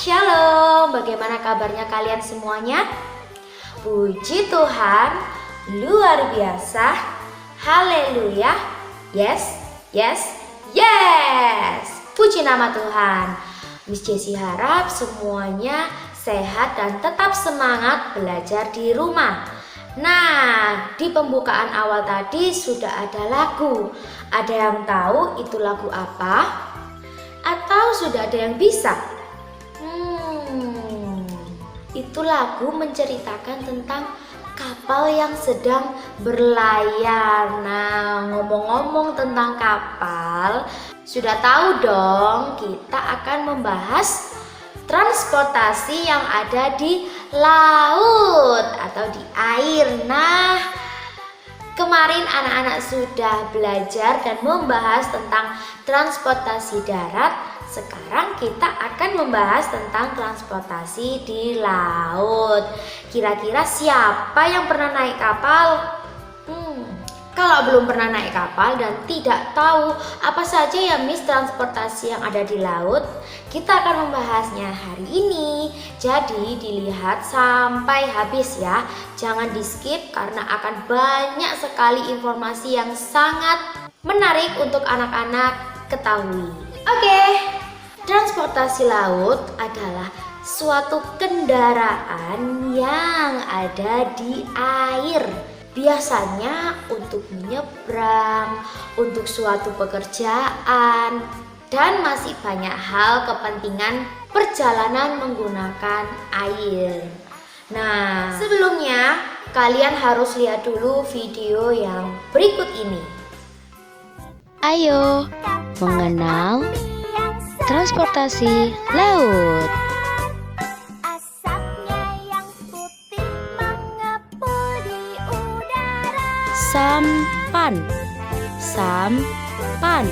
Shalom, bagaimana kabarnya kalian semuanya? Puji Tuhan, luar biasa. Haleluya. Yes, yes, yes. Puji nama Tuhan. Miss Jessie harap semuanya sehat dan tetap semangat belajar di rumah. Nah, di pembukaan awal tadi sudah ada lagu. Ada yang tahu itu lagu apa? Atau sudah ada yang bisa? Itu lagu menceritakan tentang kapal yang sedang berlayar. Nah, ngomong-ngomong tentang kapal, sudah tahu dong kita akan membahas transportasi yang ada di laut atau di air. Nah, kemarin anak-anak sudah belajar dan membahas tentang transportasi darat. Sekarang kita akan membahas tentang transportasi di laut. Kira-kira siapa yang pernah naik kapal? Kalau belum pernah naik kapal dan tidak tahu apa saja ya Miss transportasi yang ada di laut, kita akan membahasnya hari ini. Jadi dilihat sampai habis ya. Jangan di skip karena akan banyak sekali informasi yang sangat menarik untuk anak-anak ketahui. Oke, transportasi laut adalah suatu kendaraan yang ada di air. Biasanya untuk menyeberang, untuk suatu pekerjaan, dan masih banyak hal kepentingan perjalanan menggunakan air. Nah, sebelumnya kalian harus lihat dulu video yang berikut ini. Ayo mengenal transportasi laut. Sampan, sampan.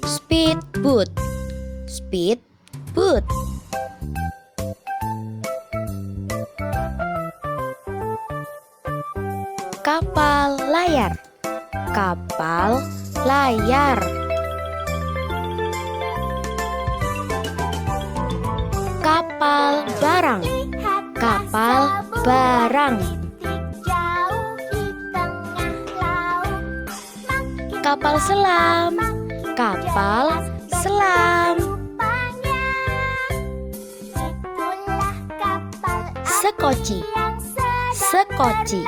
Speedboat, speedboat. Kapal layar, kapal layar. Kapal barang, kapal barang. Kapal selam, kapal selam. Sekoci, sekoci.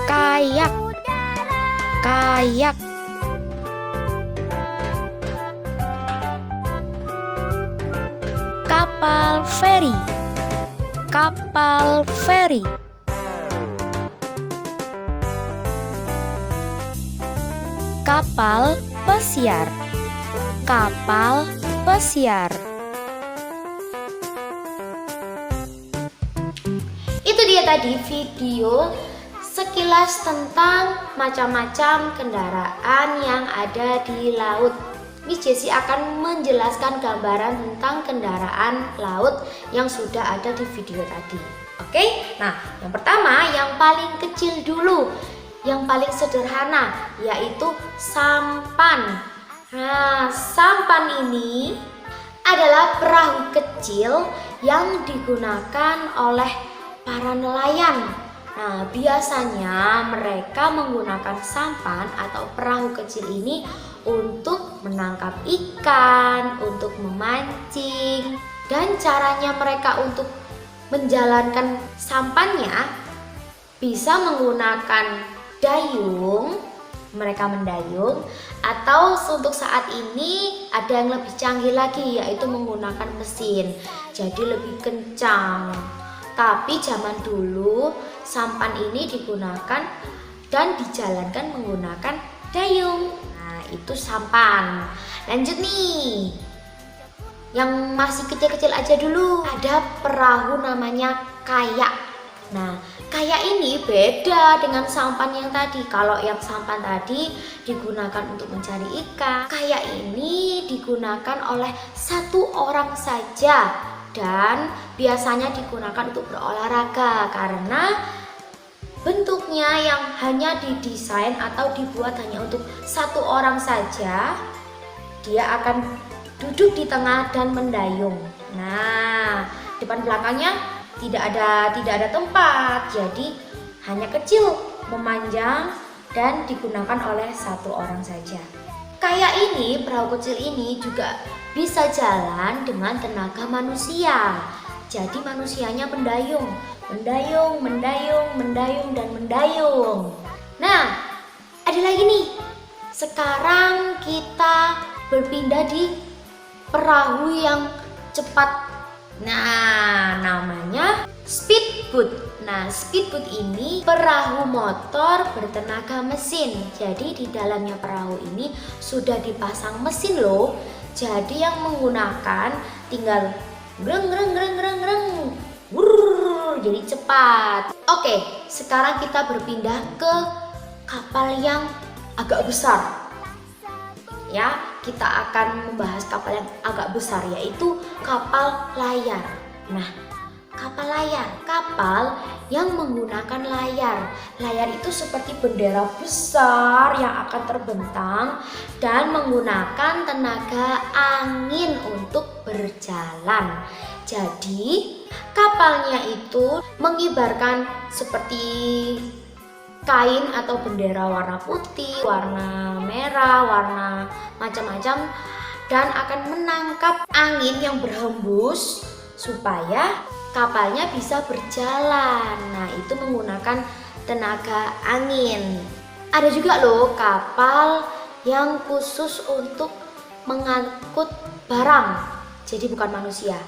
Kayak, kayak. Kapal feri, kapal feri. Kapal pesiar, kapal pesiar. Itu dia tadi video sekilas tentang macam-macam kendaraan yang ada di laut. Miss Jessie akan menjelaskan gambaran tentang kendaraan laut yang sudah ada di video tadi. Oke, nah yang pertama yang paling kecil dulu, yang paling sederhana, yaitu sampan. Nah, sampan ini adalah perahu kecil yang digunakan oleh para nelayan. Nah, biasanya mereka menggunakan sampan atau perahu kecil ini untuk menangkap ikan, untuk memancing, dan caranya mereka untuk menjalankan sampannya bisa menggunakan dayung. Mereka mendayung, atau untuk saat ini ada yang lebih canggih lagi, yaitu menggunakan mesin, jadi lebih kencang. Tapi zaman dulu sampan ini digunakan dan dijalankan menggunakan dayung. Nah, itu sampan. Lanjut nih, yang masih kecil-kecil aja dulu. Ada perahu namanya kayak. Nah, kayak ini beda dengan sampan yang tadi. Kalau yang sampan tadi digunakan untuk mencari ikan, kayak ini digunakan oleh satu orang saja dan biasanya digunakan untuk berolahraga karena bentuknya yang hanya didesain atau dibuat hanya untuk satu orang saja. Dia akan duduk di tengah dan mendayung. Nah, depan belakangnya tidak ada tempat, jadi hanya kecil, memanjang dan digunakan oleh satu orang saja. Kayak ini, perahu kecil ini juga bisa jalan dengan tenaga manusia. Jadi manusianya mendayung, dan mendayung. Nah, ada lagi nih. Sekarang kita berpindah di perahu yang cepat. Nah, namanya speedboat. Nah, speedboat ini perahu motor bertenaga mesin. Jadi di dalamnya perahu ini sudah dipasang mesin loh. Jadi yang menggunakan tinggal greng. Jadi cepat. Oke, sekarang kita berpindah ke kapal yang agak besar. Ya, kita akan membahas kapal yang agak besar, yaitu kapal layar. Nah, kapal layar, kapal yang menggunakan layar. Layar itu seperti bendera besar yang akan terbentang dan menggunakan tenaga angin untuk berjalan. Jadi, kapalnya itu mengibarkan seperti kain atau bendera warna putih, warna merah, warna macam-macam, dan akan menangkap angin yang berhembus supaya kapalnya bisa berjalan. Nah, itu menggunakan tenaga angin. Ada juga loh kapal yang khusus untuk mengangkut barang. Jadi bukan manusia,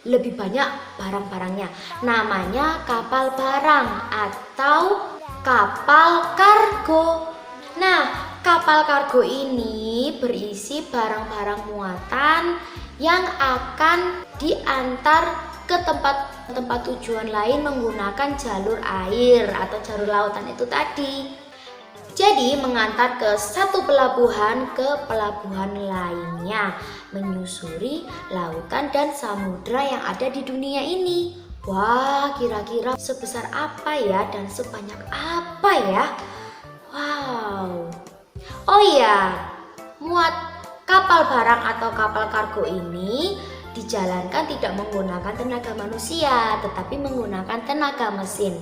lebih banyak barang-barangnya. Namanya kapal barang atau kapal kargo. Nah, kapal kargo ini berisi barang-barang muatan yang akan diantar ke tempat tujuan lain menggunakan jalur air atau jalur lautan itu tadi. Jadi mengantar ke satu pelabuhan ke pelabuhan lainnya, menyusuri lautan dan samudra yang ada di dunia ini. Wah, kira-kira sebesar apa ya dan sebanyak apa ya? Wow. Oh iya, muat kapal barang atau kapal kargo ini dijalankan tidak menggunakan tenaga manusia, tetapi menggunakan tenaga mesin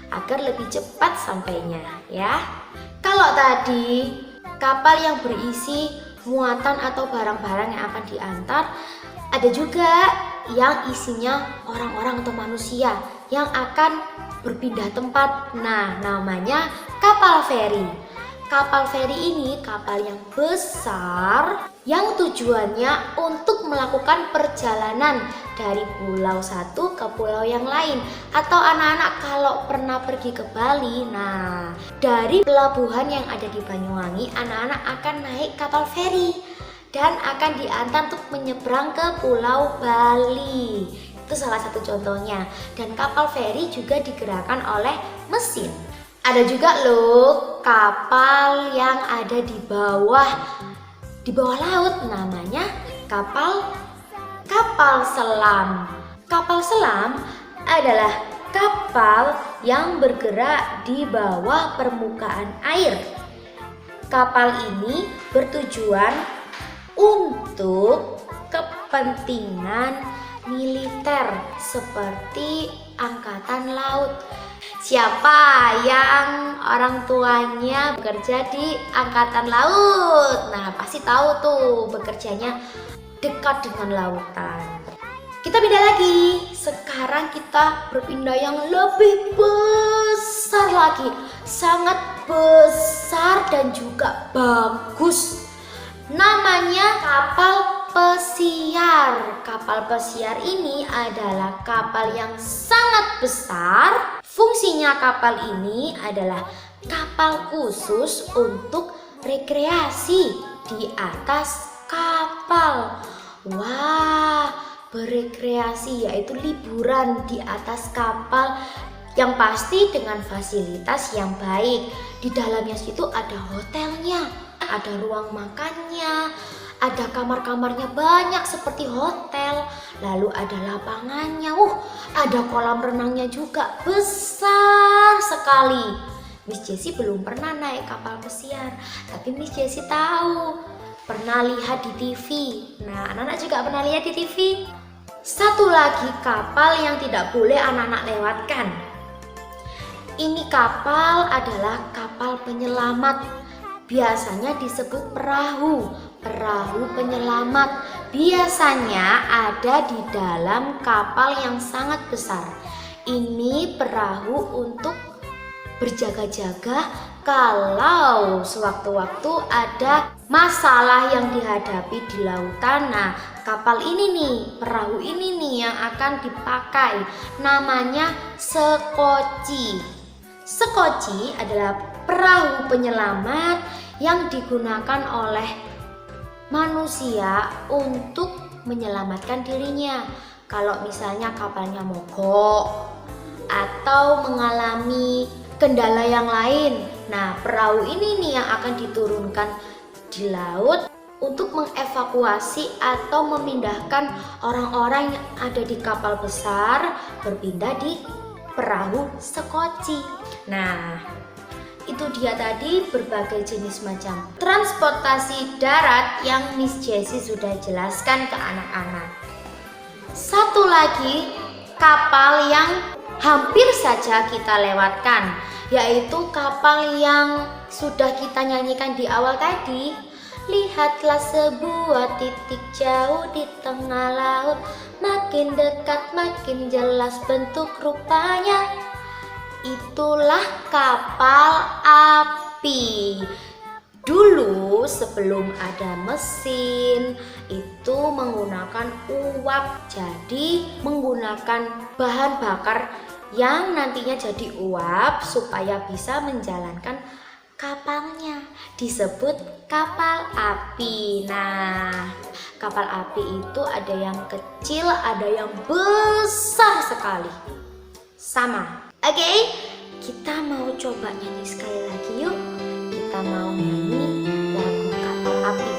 agar lebih cepat sampainya, ya. Kalau tadi kapal yang berisi muatan atau barang-barang yang akan diantar, ada juga yang isinya orang-orang atau manusia yang akan berpindah tempat. Nah, namanya kapal feri. Kapal feri ini kapal yang besar yang tujuannya untuk melakukan perjalanan dari pulau satu ke pulau yang lain. Atau anak-anak kalau pernah pergi ke Bali, nah dari pelabuhan yang ada di Banyuwangi, anak-anak akan naik kapal feri dan akan diantar untuk menyeberang ke Pulau Bali. Itu salah satu contohnya. Dan kapal feri juga digerakkan oleh mesin. Ada juga loh kapal yang ada di bawah laut, namanya kapal selam. Kapal selam adalah kapal yang bergerak di bawah permukaan air. Kapal ini bertujuan untuk kepentingan militer seperti angkatan laut. Siapa yang orang tuanya bekerja di angkatan laut? Nah, pasti tahu tuh bekerjanya dekat dengan lautan. Kita beda lagi. Sekarang kita berpindah yang lebih besar lagi. Sangat besar dan juga bagus. Namanya kapal pesiar. Kapal pesiar ini adalah kapal yang sangat besar. Fungsinya kapal ini adalah kapal khusus untuk rekreasi di atas kapal. Wah, berekreasi yaitu liburan di atas kapal yang pasti dengan fasilitas yang baik. Di dalamnya situ ada hotelnya, ada ruang makannya, ada kamar-kamarnya banyak seperti hotel, lalu ada lapangannya, ada kolam renangnya juga besar sekali. Miss Jessie belum pernah naik kapal pesiar, tapi Miss Jessie tahu, pernah lihat di TV. Nah, anak-anak juga pernah lihat di TV. Satu lagi kapal yang tidak boleh anak-anak lewatkan. Ini kapal adalah kapal penyelamat. Biasanya disebut perahu penyelamat. Biasanya ada di dalam kapal yang sangat besar. Ini perahu untuk berjaga-jaga kalau sewaktu-waktu ada masalah yang dihadapi di lautan. Nah, kapal ini nih, perahu ini nih yang akan dipakai. Namanya sekoci. Sekoci adalah perahu penyelamat yang digunakan oleh manusia untuk menyelamatkan dirinya. Kalau misalnya kapalnya mogok atau mengalami kendala yang lain, nah perahu ini nih yang akan diturunkan di laut untuk mengevakuasi atau memindahkan orang-orang yang ada di kapal besar berpindah di perahu sekoci. Nah, itu dia tadi berbagai jenis macam transportasi darat yang Miss Jessie sudah jelaskan ke anak-anak. Satu lagi kapal yang hampir saja kita lewatkan, yaitu kapal yang sudah kita nyanyikan di awal tadi. Lihatlah sebuah titik jauh di tengah laut, makin dekat makin jelas bentuk rupanya. Itulah kapal api. Dulu sebelum ada mesin itu menggunakan uap, jadi menggunakan bahan bakar yang nantinya jadi uap supaya bisa menjalankan kapalnya, disebut kapal api. Nah, kapal api itu ada yang kecil, ada yang besar sekali. Sama. Oke, kita mau coba nyanyi sekali lagi yuk. Kita mau nyanyi lagu kapal api.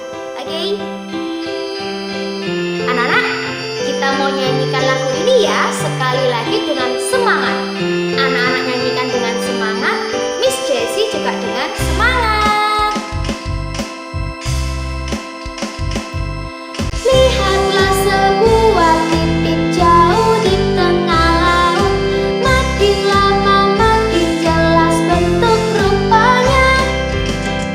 Oke? Anak-anak, kita mau nyanyikan lagu ini ya sekali lagi dengan semangat. Anak-anak nyanyikan dengan semangat, Miss Jessie juga dengan semangat. Lihatlah sebuah titik jauh di tengah laut, makin lama makin jelas bentuk rupanya.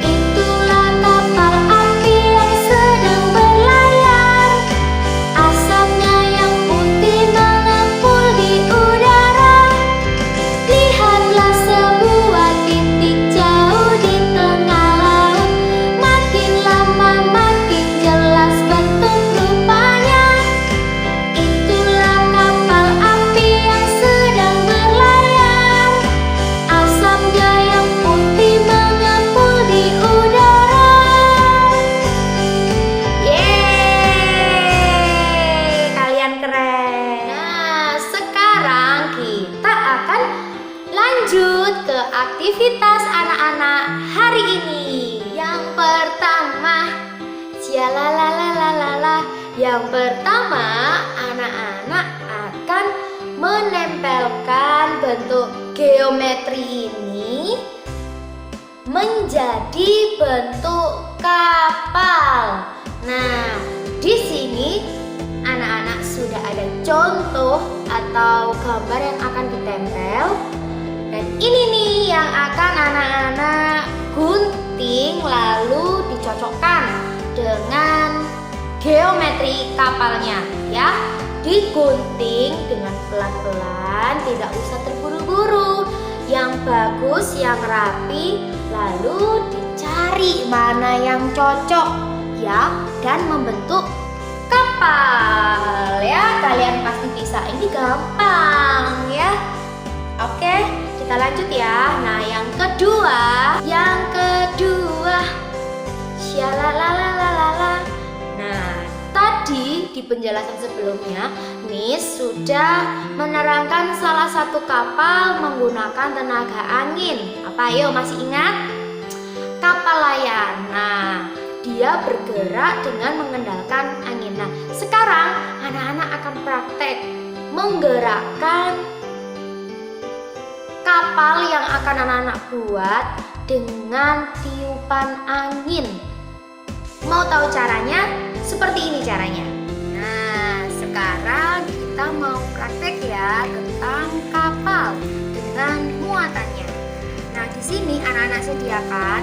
Itulah kapal api yang sedang berlayar, asapnya yang putih mengepul di udara. Syalalalalalalala. Yang pertama, anak-anak akan menempelkan bentuk geometri ini menjadi bentuk kapal. Nah, di sini anak-anak sudah ada contoh atau gambar yang akan ditempel. Dan ini nih yang akan anak-anak gunting lalu dicocokkan dengan geometri kapalnya ya. Digunting dengan pelan-pelan, tidak usah terburu-buru. Yang bagus, yang rapi, lalu dicari mana yang cocok ya dan membentuk kapal ya. Kalian pasti bisa, ini gampang ya. Oke, kita lanjut ya. Nah, yang kedua, syalalalala. Nah, tadi di penjelasan sebelumnya Miss sudah menerangkan salah satu kapal menggunakan tenaga angin. Apa ayo masih ingat? Kapal layar. Nah, dia bergerak dengan mengandalkan angin. Nah, sekarang anak-anak akan praktek menggerakkan kapal yang akan anak-anak buat dengan tiupan angin. Mau tahu caranya? Seperti ini caranya. Nah, sekarang kita mau praktek ya tentang kapal dengan muatannya. Nah, di sini anak-anak sediakan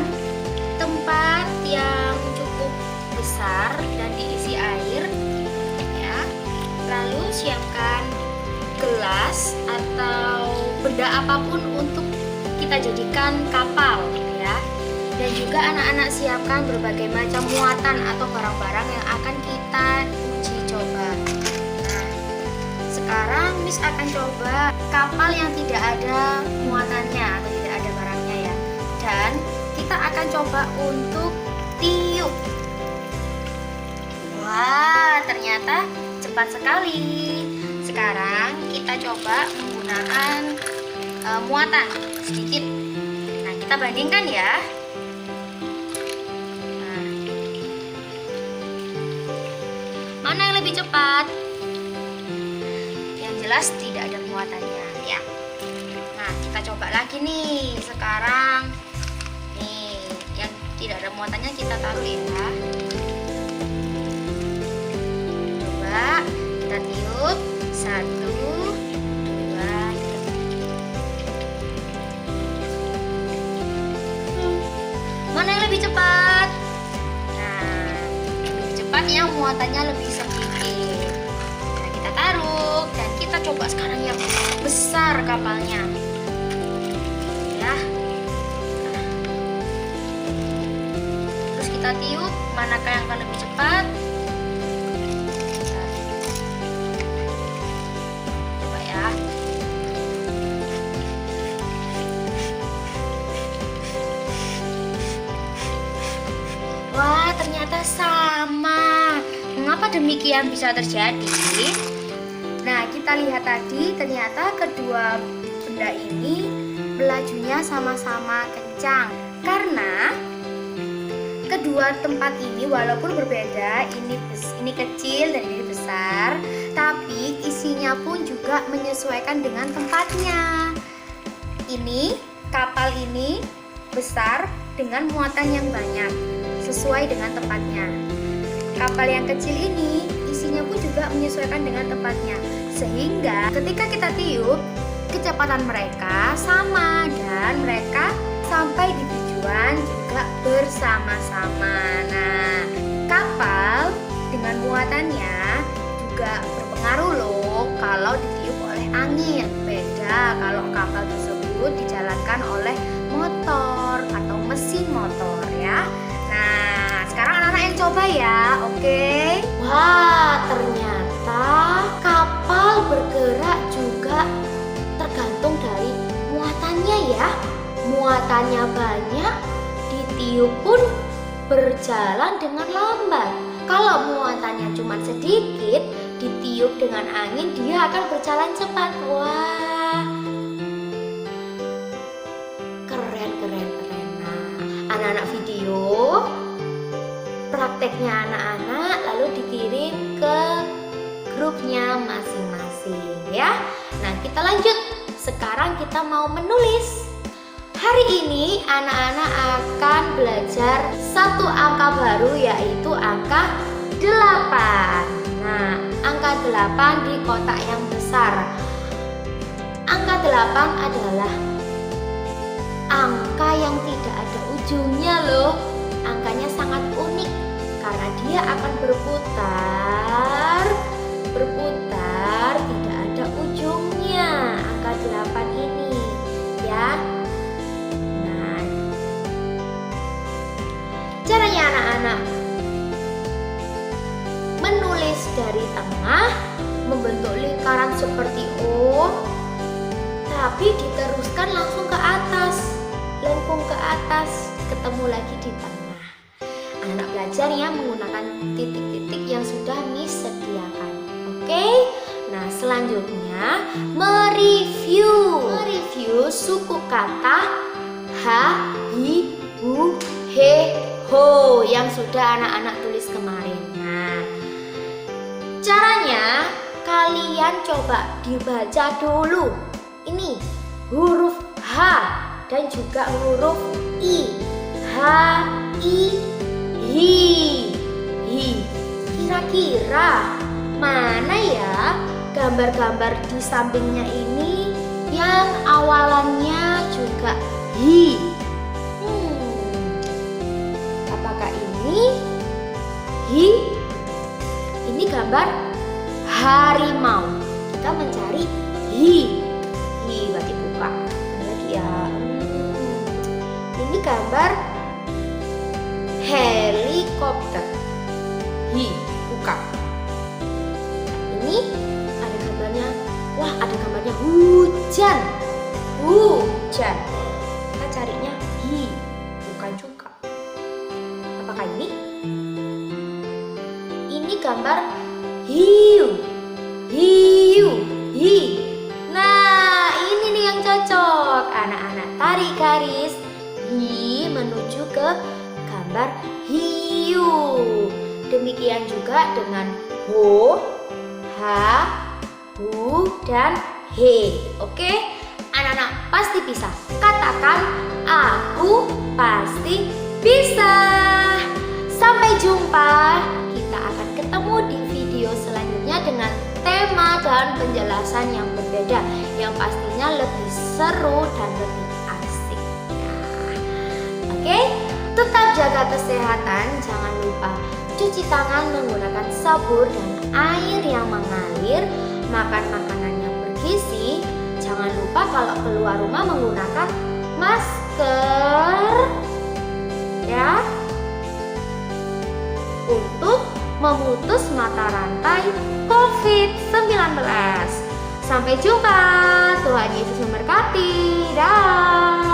tempat yang cukup besar dan diisi air ya. Lalu siapkan gelas atau benda apapun untuk kita jadikan kapal ya. Dan juga anak-anak siapkan berbagai macam muatan atau barang-barang yang akan kita uji coba. Nah, sekarang Miss akan coba kapal yang tidak ada muatannya atau tidak ada barangnya ya. Dan kita akan coba untuk tiup. Wah, ternyata cepat sekali. Sekarang kita coba menggunakan muatan sedikit. Nah, kita bandingkan ya. Nah, mana yang lebih cepat? Yang jelas tidak ada muatannya ya. Nah, kita coba lagi nih. Sekarang nih, yang tidak ada muatannya kita taruh ya. Coba kita tiup. 1, 2, 3. Mana yang lebih cepat? Nah, lebih cepat yang muatannya lebih sedikit. Nah, kita taruh dan kita coba sekarang yang besar kapalnya. Ya. Nah. Terus kita tiup, manakah yang akan lebih cepat? Wah, ternyata sama. Mengapa demikian bisa terjadi? Nah, kita lihat tadi ternyata kedua benda ini melajunya sama-sama kencang. Karena kedua tempat ini walaupun berbeda, ini kecil dan ini besar, tapi isinya pun juga menyesuaikan dengan tempatnya. Ini kapal ini besar dengan muatan yang banyak, sesuai dengan tempatnya. Kapal yang kecil ini isinya pun juga menyesuaikan dengan tempatnya, sehingga ketika kita tiup kecepatan mereka sama dan mereka sampai di tujuan juga bersama-sama. Nah, kapal dengan muatannya juga berpengaruh loh kalau ditiup oleh angin. Beda kalau kapal tersebut dijalankan oleh motor atau mesin motor ya. Nah, sekarang anak-anak yang coba ya, oke? Wah, ternyata kapal bergerak juga tergantung dari muatannya ya. Muatannya banyak, ditiup pun berjalan dengan lambat. Kalau muatannya cuma sedikit, ditiup dengan angin, dia akan berjalan cepat. Wah, keren. Nah, anak-anak video, praktek prakteknya anak-anak lalu dikirim ke grupnya masing-masing ya. Nah, kita lanjut. Sekarang kita mau menulis. Hari ini anak-anak akan belajar satu angka baru, yaitu angka 8. Nah, angka 8 di kotak yang besar. Angka 8 adalah angka yang tidak ada ujungnya loh. Angkanya sangat unik karena dia akan berputar tidak ada ujungnya. Angka 8 ini ya. Nah, caranya anak-anak menulis dari tengah, membentuk lingkaran seperti O, tapi diteruskan langsung ke atas, lengkung ke atas, ketemu lagi di tengah. Anak belajar ya menggunakan titik-titik yang sudah Miss sediakan. Oke? Nah, selanjutnya mereview suku kata ha, hi, hu, he, ho yang sudah anak-anak tulis kemarin. Nah, caranya kalian coba dibaca dulu. Ini huruf H dan juga huruf I. H, I, hi. Kira-kira mana ya gambar-gambar di sampingnya ini yang awalannya juga hi? Apakah ini hi? Ini gambar harimau. Kita mencari hi. Hi berarti buka. Ada lagi ya. Ini gambar helikopter. Hi, buka. Ini ada gambarnya. Wah, ada gambarnya hujan. Hujan. Kita carinya hi, bukan juga. Apakah ini? Ini gambar hiu. Hiu, hi. Nah, ini nih yang cocok. Anak-anak tarik garis hi menuju ke gambar hiu. Demikian juga dengan ho, ha, hu, dan he. Oke? Anak-anak pasti bisa. Katakan, aku pasti bisa. Sampai jumpa. Kita akan ketemu di video selanjutnya dengan tema dan penjelasan yang berbeda, yang pastinya lebih seru dan lebih asik. Oke? Tetap jaga kesehatan. Jangan lupa cuci tangan menggunakan sabun dan air yang mengalir. Makan makanan yang bergizi. Jangan lupa kalau keluar rumah menggunakan masker ya, untuk memutus mata rantai COVID-19. Sampai jumpa. Tuhan Yesus memberkati. Dah.